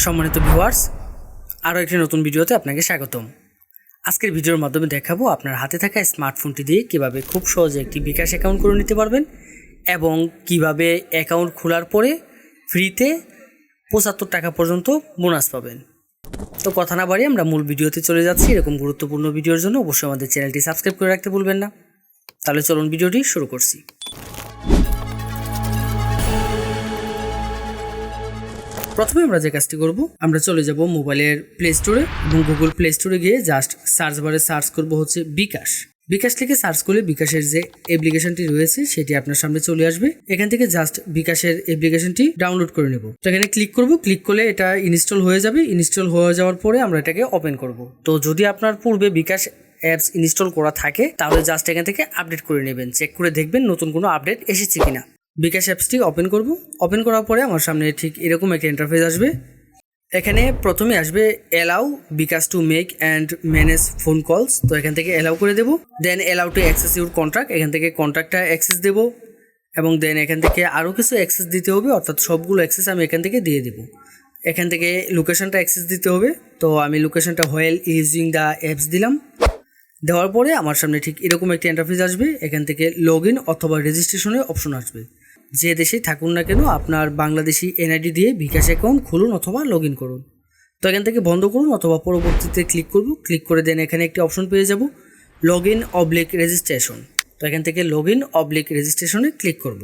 সম্মানিত ভিউয়ার্স, আরও একটি নতুন ভিডিওতে আপনাকে স্বাগতম। আজকের ভিডিওর মাধ্যমে দেখাবো আপনার হাতে থাকা স্মার্টফোনটি দিয়ে কিভাবে খুব সহজে একটি বিকাশ অ্যাকাউন্ট করে নিতে পারবেন এবং কিভাবে অ্যাকাউন্ট খোলার পরে ফ্রিতে 75 টাকা পর্যন্ত বোনাস পাবেন। তো কথা না বাড়িয়ে আমরা মূল ভিডিওতে চলে যাচ্ছি। এরকম গুরুত্বপূর্ণ ভিডিওর জন্য অবশ্যই আমাদের চ্যানেলটি সাবস্ক্রাইব করে রাখতে ভুলবেন না। তাহলে চলুন ভিডিওটি শুরু করছি। প্রথমে আমরা যে কাজটি করব, আমরা চলে যাব মোবাইলের প্লে স্টোরে এবং গুগল প্লে স্টোরে গিয়ে জাস্ট সার্চ বারে সার্চ করব হচ্ছে বিকাশ। বিকাশ থেকে সার্চ করলে বিকাশের যে অ্যাপ্লিকেশনটি রয়েছে সেটি আপনার সামনে চলে আসবে। এখান থেকে জাস্ট বিকাশের অ্যাপ্লিকেশনটি ডাউনলোড করে নেব। তো এখানে ক্লিক করব, ক্লিক করলে এটা ইনস্টল হয়ে যাবে। ইনস্টল হয়ে যাওয়ার পরে আমরা এটাকে ওপেন করব। তো যদি আপনার পূর্বে বিকাশ অ্যাপস ইনস্টল করা থাকে তাহলে জাস্ট এখান থেকে আপডেট করে নেবেন, চেক করে দেখবেন নতুন কোনো আপডেট এসেছে কিনা। বিকাশ অ্যাপসটি ওপেন করব। ওপেন করার পরে আমার সামনে ঠিক এরকম একটা ইন্টারফেস আসবে। এখানে প্রথমে আসবে allow bKash to make and manage phone calls. তো এখান থেকে অ্যালাউ করে দেবো। Then allow to access your contract, এখান থেকে কন্ট্রাক্টটা অ্যাক্সেস দেবো এবং দেন এখান থেকে আরও কিছু অ্যাক্সেস দিতে হবে, অর্থাৎ সবগুলো অ্যাক্সেস আমি এখান থেকে দিয়ে দেবো। এখান থেকে লোকেশনটা অ্যাক্সেস দিতে হবে। তো আমি লোকেশনটা হোয়েল ইউজিং দ্য অ্যাপস দিলাম। দেওয়ার পরে আমার সামনে ঠিক এরকম একটা ইন্টারফেস আসবে। এখান থেকে লগ ইন অথবা রেজিস্ট্রেশনের অপশন আসবে। যে দেশেই থাকুন না কেন আপনার বাংলাদেশি এনআইডি দিয়ে বিকাশ অ্যাকাউন্ট খুলুন অথবা লগ ইন করুন। তো এখান থেকে বন্ধ করুন অথবা পরবর্তীতে ক্লিক করব। ক্লিক করে দেন এখানে একটি অপশন পেয়ে যাব লগ ইন অবলিক রেজিস্ট্রেশন। তো এখান থেকে লগ ইন অবলিক রেজিস্ট্রেশনে ক্লিক করব।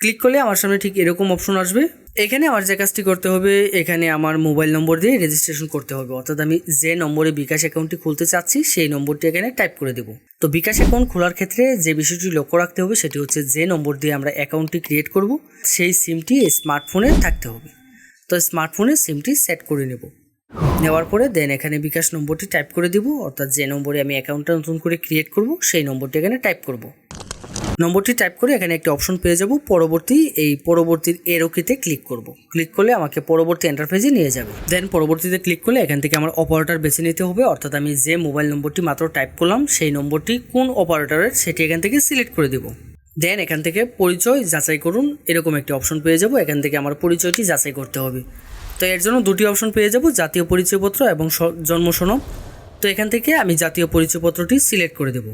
ক্লিক করলে আমার সামনে ঠিক এরকম অপশন আসবে। এখানে আমার যে কাজটি করতে হবে, এখানে আমার মোবাইল নম্বর দিয়ে রেজিস্ট্রেশন করতে হবে, অর্থাৎ আমি যে নম্বরে বিকাশ অ্যাকাউন্টটি খুলতে চাচ্ছি সেই নম্বরটি এখানে টাইপ করে দেব। তো বিকাশ অ্যাকাউন্ট খোলার ক্ষেত্রে যে বিষয়টি লক্ষ্য রাখতে হবে সেটি হচ্ছে যে নম্বর দিয়ে আমরা অ্যাকাউন্টটি ক্রিয়েট করব সেই সিমটি স্মার্টফোনে থাকতে হবে। তো স্মার্টফোনে সিমটি সেট করে নেব। নেওয়ার পরে দেন এখানে বিকাশ নম্বরটি টাইপ করে দিব, অর্থাৎ যে নম্বরে আমি অ্যাকাউন্টটা নতুন করে ক্রিয়েট করব সেই নম্বরটি এখানে টাইপ করব। নম্বরটি টাইপ করে এখানে একটি অপশন পেয়ে যাব পরবর্তীর এরোকিতে ক্লিক করব। ক্লিক করলে আমাকে পরবর্তী ইন্টারফেসে নিয়ে যাবে। দেন পরবর্তীতে ক্লিক করলে এখান থেকে আমার অপারেটর বেছে নিতে হবে, অর্থাৎ আমি যে মোবাইল নম্বরটি মাত্র টাইপ করলাম সেই নম্বরটি কোন অপারেটরের সেটি এখান থেকে সিলেক্ট করে দেব। দেন এখান থেকে পরিচয় যাচাই করুন এরকম একটি অপশন পেয়ে যাব। এখান থেকে আমার পরিচয়টি যাচাই করতে হবে। তো এর জন্য দুটি অপশন পেয়ে যাব, জাতীয় পরিচয়পত্র এবং জন্ম সনদ। তো এখান থেকে আমি জাতীয় পরিচয়পত্রটি সিলেক্ট করে দেব।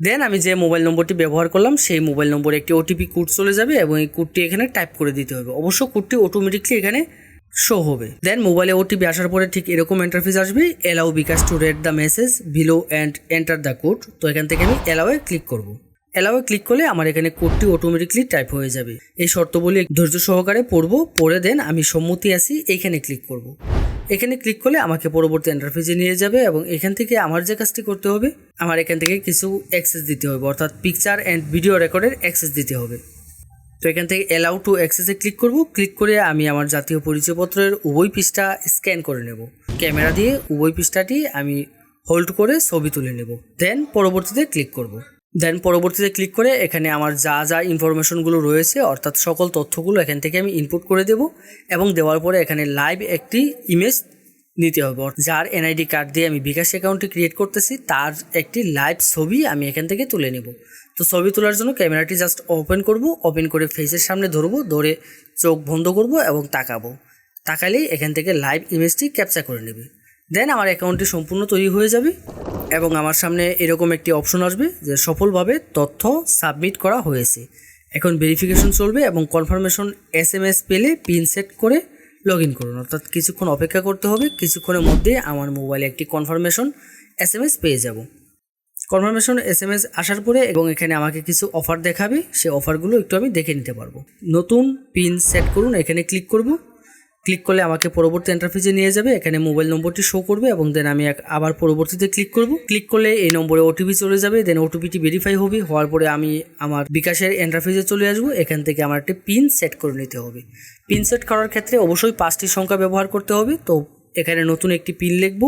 দেন আমি যে মোবাইল নম্বরটি ব্যবহার করলাম সেই মোবাইল নম্বরে একটি ওটিপি কোড চলে যাবে এবং এই কোডটি এখানে টাইপ করে দিতে হবে। অবশ্য কোডটি অটোমেটিকলি এখানে শো হবে। দেন মোবাইলে ওটিপি আসার পরে ঠিক এরকম ইন্টারফেস আসবে, allow bKash to read the message below and enter the code. তো এখান থেকে আমি অ্যালাউয়ে ক্লিক করব। অ্যালাউয়ে ক্লিক করলে আমার এখানে কোডটি অটোমেটিকলি টাইপ হয়ে যাবে। এই শর্তবলী ধৈর্য সহকারে পড়ে দেন আমি সম্মতি আছি এইখানে ক্লিক করব। এখানে ক্লিক করলে আমাকে পরবর্তী ইন্টারফেসে নিয়ে যাবে এবং এখান থেকে আমার যে কাজটি করতে হবে, আমার এখান থেকে কিছু অ্যাক্সেস দিতে হবে, অর্থাৎ পিকচার অ্যান্ড ভিডিও রেকর্ডের অ্যাক্সেস দিতে হবে। তো এখান থেকে অ্যালাউ টু অ্যাক্সেসে ক্লিক করব। ক্লিক করে আমি আমার জাতীয় পরিচয়পত্রের উভয় পৃষ্ঠা স্ক্যান করে নেব। ক্যামেরা দিয়ে উভয় পৃষ্ঠাটি আমি হোল্ড করে ছবি তুলে নেব। দেন পরবর্তীতে ক্লিক করব। পরবর্তীতে ক্লিক করে এখানে আমার যা যা ইনফরমেশনগুলো রয়েছে, অর্থাৎ সকল তথ্যগুলো এখান থেকে আমি ইনপুট করে দেব এবং দেওয়ার পরে এখানে লাইভ একটি ইমেজ নিতে হবে। যার এনআইডি কার্ড দিয়ে আমি বিকাশ অ্যাকাউন্টটি ক্রিয়েট করতেছি তার একটি লাইভ ছবি আমি এখান থেকে তুলে নেব। তো ছবি তোলার জন্য ক্যামেরাটি জাস্ট ওপেন করব। ওপেন করে ফেসের সামনে ধরে চোখ বন্ধ করব এবং তাকালেই এখান থেকে লাইভ ইমেজটি ক্যাপচার করে নেবে। দেন আমার অ্যাকাউন্টটি সম্পূর্ণ তৈরি হয়ে যাবে এবং আমার সামনে এরকম একটি অপশন আসবে যে সফলভাবে তথ্য সাবমিট করা হয়েছে। এখন ভেরিফিকেশন চলবে এবং কনফার্মেশন SMS পেলে পিন সেট করে লগ ইন করুন, অর্থাৎ কিছুক্ষণ অপেক্ষা করতে হবে। কিছুক্ষণের মধ্যে আমার মোবাইলে একটি কনফার্মেশন SMS পেয়ে যাব। কনফার্মেশন SMS আসার পরে এবং এখানে আমাকে কিছু অফার দেখাবে, সেই অফারগুলো একটু আমি দেখে নিতে পারবো। নতুন পিন সেট করুন, এখানে ক্লিক করব। ক্লিক করলে আমাকে পরবর্তী ইন্টারফেসে নিয়ে যাবে। এখানে মোবাইল নম্বরটি শো করবে এবং দেন আমি আবার পরবর্তীতে ক্লিক করব। ক্লিক করলে এই নম্বরে ওটিপি চলে যাবে। দেন ওটিপিটি ভেরিফাই হবে। হওয়ার পরে আমি আমার বিকাশের ইন্টারফেসে চলে আসবো। এখান থেকে আমার একটি পিন সেট করে নিতে হবে। পিন সেট করার ক্ষেত্রে অবশ্যই 5টি সংখ্যা ব্যবহার করতে হবে। তো এখানে নতুন একটি পিন লিখব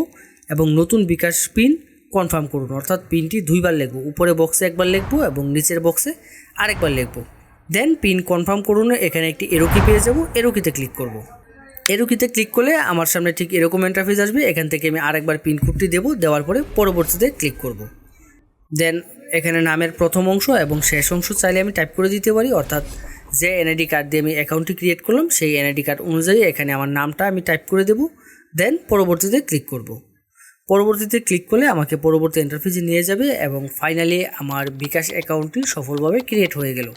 এবং নতুন বিকাশ পিন কনফার্ম করুন, অর্থাৎ পিনটি 2বার লিখব। উপরে বক্সে একবার লিখব এবং নিচের বক্সে আরেকবার লিখব। দেন পিন কনফার্ম করুন। এখানে একটি এরোকি পেয়ে যাব, এরোকিতে ক্লিক করব। এরোকিতে ক্লিক করলে আমার সামনে ঠিক এরকম ইন্টারফেস আসবে। এখান থেকে আমি আরেকবার পিন কোডটি দেবো, দেওয়ার পরে পরবর্তীতে ক্লিক করব। দেন এখানে নামের প্রথম অংশ এবং শেষ অংশ চাইলে আমি টাইপ করে দিতে পারি, অর্থাৎ যে এনআইডি কার্ড দিয়ে আমি অ্যাকাউন্টটি ক্রিয়েট করলাম সেই এনআইডি কার্ড অনুযায়ী এখানে আমার নামটা আমি টাইপ করে দেব, দেন পরবর্তীতে ক্লিক করব। পরবর্তীতে ক্লিক করলে আমাকে পরবর্তী ইন্টারফেসে নিয়ে যাবে এবং ফাইনালি আমার বিকাশ অ্যাকাউন্টটি সফলভাবে ক্রিয়েট হয়ে গেল।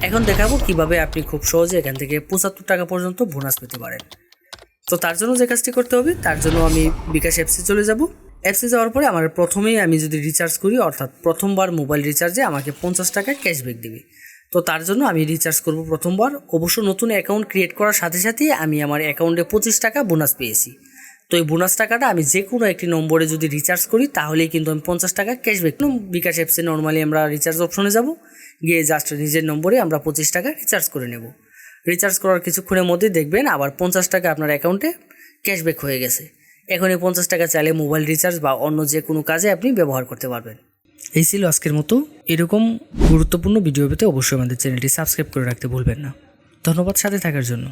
এখন দেখাবো কিভাবে আপনি খুব সহজে এখান থেকে 75 টাকা পর্যন্ত বোনাস পেতে পারেন। তো তার জন্য যে কাজটি করতে হবে, তার জন্য আমি বিকাশ অ্যাপসে চলে যাব। অ্যাপসে যাওয়ার পরে আমার প্রথমেই আমি যদি রিচার্জ করি, অর্থাৎ প্রথমবার মোবাইল রিচার্জে আমাকে 50 টাকা ক্যাশব্যাক দেবে। তো তার জন্য আমি রিচার্জ করব প্রথমবার। অবশ্য নতুন অ্যাকাউন্ট ক্রিয়েট করার সাথে সাথেই আমি আমার অ্যাকাউন্টে 25 টাকা বোনাস পেয়েছি। তো এই বোনাস টাকাটা আমি যে কোনো একটি নম্বরে যদি রিচার্জ করি তাহলেই কিন্তু আমি 50 টাকা ক্যাশব্যাক। বিকাশ অ্যাপসে নর্মালি আমরা রিচার্জ অপশনে যাব, গিয়ে জাস্ট নিজের নম্বরে আমরা 25 টাকা রিচার্জ করে নেব। রিচার্জ করার কিছুক্ষণের মধ্যেই দেখবেন আবার 50 টাকা আপনার অ্যাকাউন্টে ক্যাশব্যাক হয়ে গেছে। এখন এই 50 টাকা চাইলে মোবাইল রিচার্জ বা অন্য যে কোনো কাজে আপনি ব্যবহার করতে পারবেন। এই ছিল আজকের মতো। এরকম গুরুত্বপূর্ণ ভিডিও পেতে অবশ্যই আমাদের চ্যানেলটি সাবস্ক্রাইব করে রাখতে ভুলবেন না। ধন্যবাদ সাথে থাকার জন্য।